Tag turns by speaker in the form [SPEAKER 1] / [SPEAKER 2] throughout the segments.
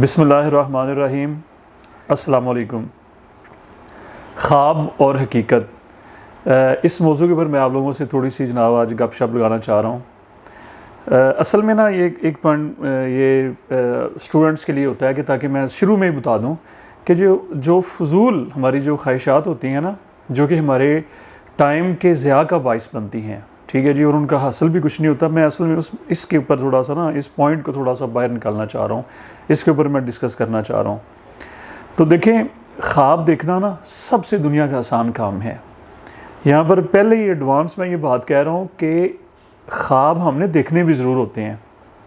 [SPEAKER 1] بسم اللہ الرحمن الرحیم۔ السلام علیکم۔ خواب اور حقیقت، اس موضوع کے اوپر میں آپ لوگوں سے تھوڑی سی جناب آج گپ شپ لگانا چاہ رہا ہوں۔ اصل میں نا یہ ایک پوائنٹ یہ اسٹوڈنٹس کے لیے ہوتا ہے کہ تاکہ میں شروع میں ہی بتا دوں کہ جو فضول ہماری جو خواہشات ہوتی ہیں نا، جو کہ ہمارے ٹائم کے ضیاع کا باعث بنتی ہیں، ٹھیک ہے جی، اور ان کا حاصل بھی کچھ نہیں ہوتا۔ میں اصل میں اس کے اوپر تھوڑا سا نا اس پوائنٹ کو تھوڑا سا باہر نکالنا چاہ رہا ہوں، اس کے اوپر میں ڈسکس کرنا چاہ رہا ہوں۔ تو دیکھیں، خواب دیکھنا نا سب سے دنیا کا آسان کام ہے۔ یہاں پر پہلے ہی ایڈوانس میں یہ بات کہہ رہا ہوں کہ خواب ہم نے دیکھنے بھی ضرور ہوتے ہیں،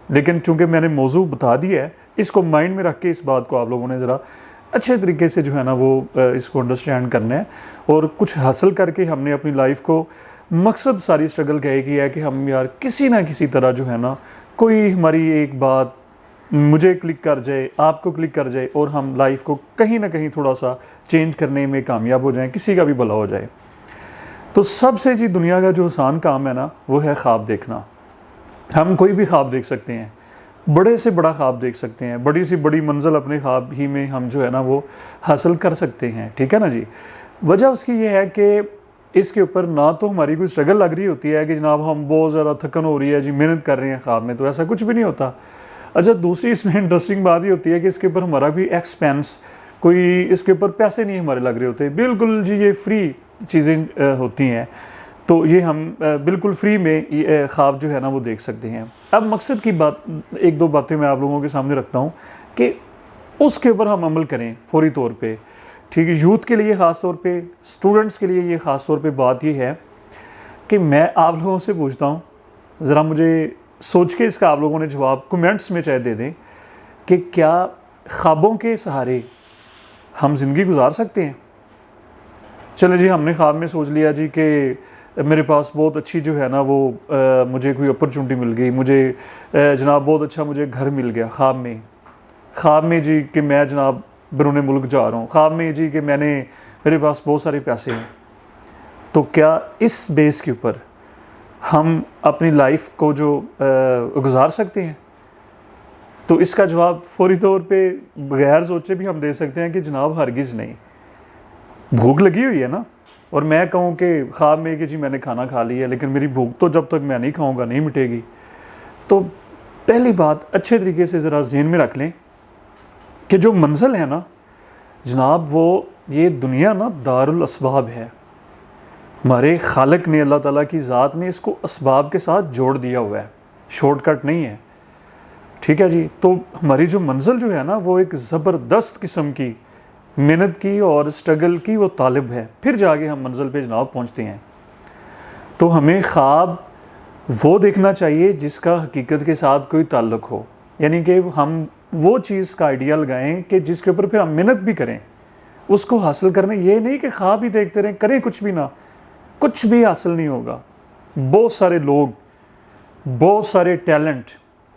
[SPEAKER 1] لیکن چونکہ میں نے موضوع بتا دیا ہے، اس کو مائنڈ میں رکھ کے اس بات کو آپ لوگوں نے ذرا اچھے طریقے سے جو ہے نا وہ اس کو انڈرسٹینڈ کرنا ہے، اور کچھ حاصل کر کے ہم نے اپنی لائف کو مقصد ساری اسٹرگل کہے کی ہے کہ ہم یار کسی نہ کسی طرح جو ہے نا کوئی ہماری ایک بات مجھے کلک کر جائے، آپ کو کلک کر جائے، اور ہم لائف کو کہیں نہ کہیں تھوڑا سا چینج کرنے میں کامیاب ہو جائیں، کسی کا بھی بھلا ہو جائے۔ تو سب سے جی دنیا کا جو آسان کام ہے نا وہ ہے خواب دیکھنا۔ ہم کوئی بھی خواب دیکھ سکتے ہیں، بڑے سے بڑا خواب دیکھ سکتے ہیں، بڑی سی بڑی منزل اپنے خواب ہی میں ہم جو ہے نا وہ حاصل کر سکتے ہیں، ٹھیک ہے نا جی۔ وجہ اس کی یہ ہے کہ اس کے اوپر نہ تو ہماری کوئی اسٹرگل لگ رہی ہوتی ہے کہ جناب ہم بہت زیادہ تھکن ہو رہی ہے جی، محنت کر رہے ہیں خواب میں، تو ایسا کچھ بھی نہیں ہوتا۔ اچھا، دوسری اس میں انٹرسٹنگ بات یہ ہوتی ہے کہ اس کے اوپر ہمارا کوئی ایکسپینس، کوئی اس کے اوپر پیسے نہیں ہمارے لگ رہے ہوتے، بالکل جی یہ فری چیزیں ہوتی ہیں، تو یہ ہم بالکل فری میں خواب جو ہے نا وہ دیکھ سکتے ہیں۔ اب مقصد کی بات ایک دو باتیں میں آپ لوگوں کے سامنے رکھتا ہوں کہ اس کے اوپر ہم عمل کریں فوری طور پہ، ٹھیک ہے۔ یوتھ کے لیے خاص طور پہ، اسٹوڈنٹس کے لیے یہ خاص طور پہ بات یہ ہے کہ میں آپ لوگوں سے پوچھتا ہوں، ذرا مجھے سوچ کے اس کا آپ لوگوں نے جواب کمنٹس میں چاہے دے دیں کہ کیا خوابوں کے سہارے ہم زندگی گزار سکتے ہیں؟ چلے جی، ہم نے خواب میں سوچ لیا جی کہ میرے پاس بہت اچھی جو ہے نا وہ مجھے کوئی اپرچونٹی مل گئی، مجھے جناب بہت اچھا مجھے گھر مل گیا خواب میں جی کہ میں جناب بیرون ملک جا رہا ہوں، خواب میں جی کہ میرے پاس بہت سارے پیسے ہیں۔ تو کیا اس بیس کے اوپر ہم اپنی لائف کو جو گزار سکتے ہیں؟ تو اس کا جواب فوری طور پہ بغیر سوچے بھی ہم دے سکتے ہیں کہ جناب ہرگز نہیں۔ بھوک لگی ہوئی ہے نا، اور میں کہوں کہ خواب میں کہ جی میں نے کھانا کھا لیا ہے، لیکن میری بھوک تو جب تک میں نہیں کھاؤں گا نہیں مٹے گی۔ تو پہلی بات اچھے طریقے سے ذرا ذہن میں رکھ لیں کہ جو منزل ہے نا جناب، وہ یہ دنیا نا دار الاسباب ہے۔ ہمارے خالق نے، اللہ تعالیٰ کی ذات نے اس کو اسباب کے ساتھ جوڑ دیا ہوا ہے، شارٹ کٹ نہیں ہے، ٹھیک ہے جی۔ تو ہماری جو منزل جو ہے نا وہ ایک زبردست قسم کی محنت کی اور اسٹرگل کی وہ طالب ہے، پھر جا کے ہم منزل پہ جناب پہنچتے ہیں۔ تو ہمیں خواب وہ دیکھنا چاہیے جس کا حقیقت کے ساتھ کوئی تعلق ہو، یعنی کہ ہم وہ چیز کا آئیڈیا لگائیں کہ جس کے اوپر پھر ہم محنت بھی کریں اس کو حاصل کرنے، یہ نہیں کہ خواب ہی دیکھتے رہیں، کریں کچھ بھی نہ، کچھ بھی حاصل نہیں ہوگا۔ بہت سارے لوگ، بہت سارے ٹیلنٹ،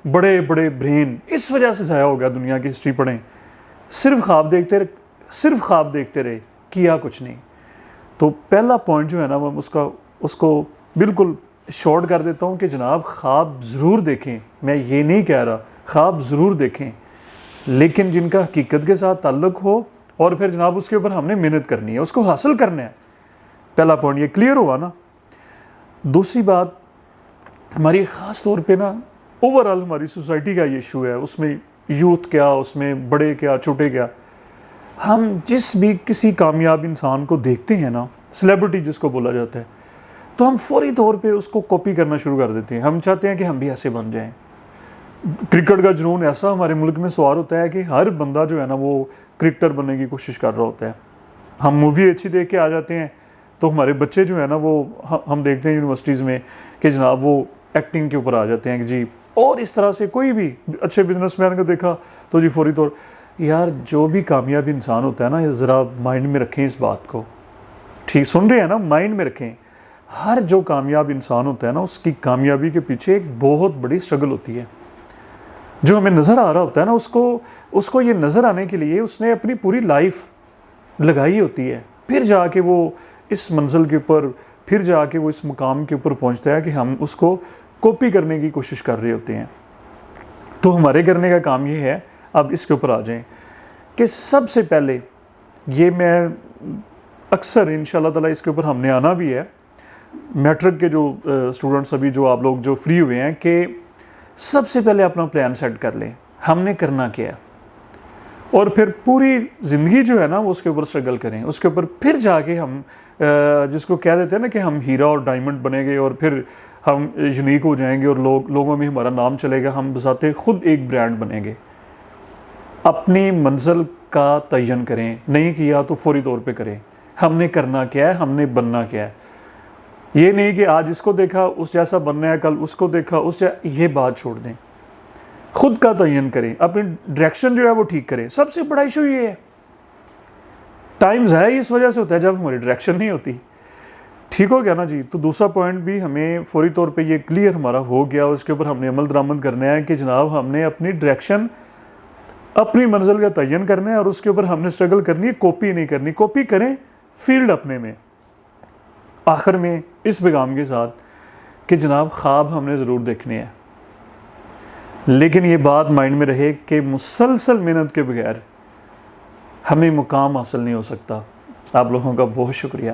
[SPEAKER 1] بڑے بڑے برین اس وجہ سے ضائع ہو گیا، دنیا کی ہسٹری پڑھیں، صرف خواب دیکھتے رہے، کیا کچھ نہیں۔ تو پہلا پوائنٹ جو ہے نا وہ اس کو بالکل شارٹ کر دیتا ہوں کہ جناب خواب ضرور دیکھیں، میں یہ نہیں کہہ رہا، خواب ضرور دیکھیں، لیکن جن کا حقیقت کے ساتھ تعلق ہو، اور پھر جناب اس کے اوپر ہم نے محنت کرنی ہے، اس کو حاصل کرنا ہے۔ پہلا پوائنٹ یہ کلیئر ہوا نا۔ دوسری بات، ہماری خاص طور پہ نا اوورآل ہماری سوسائٹی کا یہ ایشو ہے، اس میں یوتھ کیا، اس میں بڑے کیا، چھوٹے کیا، ہم جس بھی کسی کامیاب انسان کو دیکھتے ہیں نا، سیلیبریٹی جس کو بولا جاتا ہے، تو ہم فوری طور پہ اس کو کاپی کرنا شروع کر دیتے ہیں۔ ہم چاہتے ہیں کہ ہم بھی ایسے بن جائیں۔ کرکٹ کا جنون ایسا ہمارے ملک میں سوار ہوتا ہے کہ ہر بندہ جو ہے نا وہ کرکٹر بننے کی کوشش کر رہا ہوتا ہے۔ ہم مووی اچھی دیکھ کے آ جاتے ہیں تو ہمارے بچے جو ہے نا وہ ہم دیکھتے ہیں یونیورسٹیز میں کہ جناب وہ ایکٹنگ کے اوپر آ جاتے ہیں کہ جی، اور اس طرح سے کوئی بھی اچھے بزنس مین کو دیکھا تو جی فوری طور، یار جو بھی کامیاب انسان ہوتا ہے نا، یہ ذرا مائنڈ میں رکھیں اس بات کو، ٹھیک سن رہے ہیں نا، مائنڈ میں رکھیں، ہر جو کامیاب انسان ہوتا ہے نا اس کی کامیابی کے پیچھے ایک بہت بڑی اسٹرگل ہوتی ہے۔ جو ہمیں نظر آ رہا ہوتا ہے نا اس کو یہ نظر آنے کے لیے اس نے اپنی پوری لائف لگائی ہوتی ہے، پھر جا کے وہ اس منزل کے اوپر، پھر جا کے وہ اس مقام کے اوپر پہنچتا ہے کہ ہم اس کو کاپی کرنے کی کوشش کر رہے ہوتے ہیں۔ تو ہمارے کرنے کا کام یہ ہے اب اس کے اوپر آ جائیں کہ سب سے پہلے یہ میں اکثر انشاءاللہ تعالیٰ اس کے اوپر ہم نے آنا بھی ہے، میٹرک کے جو اسٹوڈنٹس ابھی جو آپ لوگ جو فری ہوئے ہیں، کہ سب سے پہلے اپنا پلان سیٹ کر لیں ہم نے کرنا کیا ہے، اور پھر پوری زندگی جو ہے نا وہ اس کے اوپر اسٹرگل کریں، اس کے اوپر پھر جا کے ہم جس کو کہہ دیتے ہیں نا کہ ہم ہیرا اور ڈائمنڈ بنیں گے اور پھر ہم یونیک ہو جائیں گے اور لوگوں میں ہمارا نام چلے گا، ہم بذات خود ایک برانڈ بنیں گے۔ اپنی منزل کا تعین کریں، نہیں کیا تو فوری طور پہ کریں، ہم نے کرنا کیا ہے، ہم نے بننا کیا ہے۔ یہ نہیں کہ آج اس کو دیکھا اس جیسا بننا ہے، کل اس کو دیکھا یہ بات چھوڑ دیں، خود کا تعین کریں، اپنی ڈائریکشن جو ہے وہ ٹھیک کریں۔ سب سے بڑا ایشو یہ ہے، ٹائم ضائع اس وجہ سے ہوتا ہے جب ہماری ڈائریکشن نہیں ہوتی۔ ٹھیک ہو گیا نا جی؟ تو دوسرا پوائنٹ بھی ہمیں فوری طور پہ یہ کلیئر ہمارا ہو گیا، اور اس کے اوپر ہم نے عمل درآمد کرنا ہے کہ جناب ہم نے اپنی ڈائریکشن، اپنی منزل کا تعین کرنا ہے، اور اس کے اوپر ہم نے اسٹرگل کرنی ہے، کاپی نہیں کرنی۔ کاپی کریں فیلڈ اپنے میں۔ آخر میں اس پیغام کے ساتھ کہ جناب خواب ہم نے ضرور دیکھنے ہیں، لیکن یہ بات مائنڈ میں رہے کہ مسلسل محنت کے بغیر ہمیں مقام حاصل نہیں ہو سکتا۔ آپ لوگوں کا بہت شکریہ۔